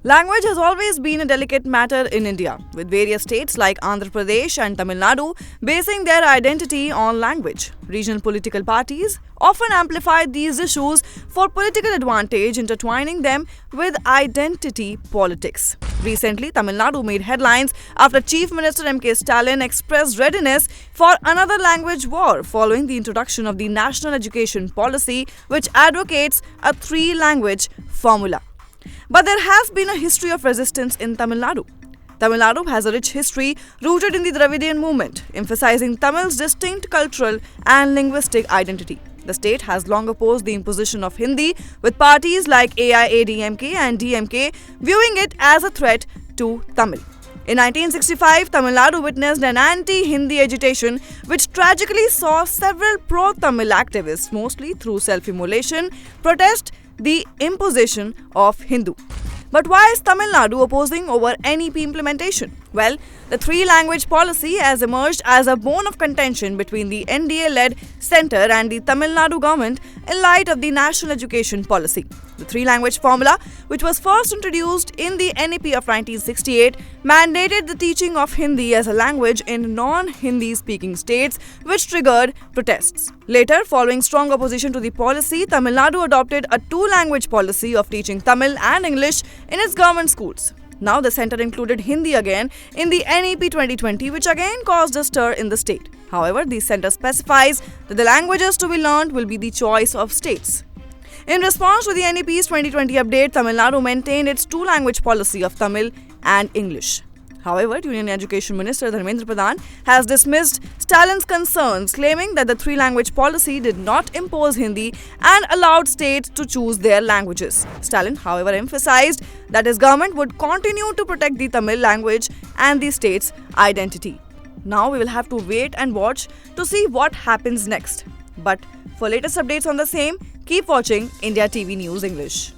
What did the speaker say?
Language has always been a delicate matter in India, with various states like Andhra Pradesh and Tamil Nadu basing their identity on language. Regional political parties often amplify these issues for political advantage, intertwining them with identity politics. Recently, Tamil Nadu made headlines after Chief Minister M.K. Stalin expressed readiness for another language war following the introduction of the National Education Policy, which advocates a three-language formula. But there has been a history of resistance in Tamil Nadu. Tamil Nadu has a rich history rooted in the Dravidian movement, emphasizing Tamil's distinct cultural and linguistic identity. The state has long opposed the imposition of Hindi, with parties like AIADMK and DMK viewing it as a threat to Tamil. In 1965, Tamil Nadu witnessed an anti-Hindi agitation which tragically saw several pro-Tamil activists, mostly through self-immolation, protest the imposition of Hindu. But why is Tamil Nadu opposing over NEP implementation? Well, the three-language policy has emerged as a bone of contention between the NDA-led centre and the Tamil Nadu government in light of the National Education Policy. The three-language formula, which was first introduced in the NEP of 1968, mandated the teaching of Hindi as a language in non-Hindi speaking states, which triggered protests. Later, following strong opposition to the policy, Tamil Nadu adopted a two-language policy of teaching Tamil and English in its government schools. Now the centre included Hindi again in the NEP 2020, which again caused a stir in the state. However, the centre specifies that the languages to be learned will be the choice of states. In response to the NEP's 2020 update, Tamil Nadu maintained its two-language policy of Tamil and English. However, Union Education Minister Dharmendra Pradhan has dismissed Stalin's concerns, claiming that the three-language policy did not impose Hindi and allowed states to choose their languages. Stalin, however, emphasized that his government would continue to protect the Tamil language and the state's identity. Now we will have to wait and watch to see what happens next. But for latest updates on the same, keep watching India TV News English.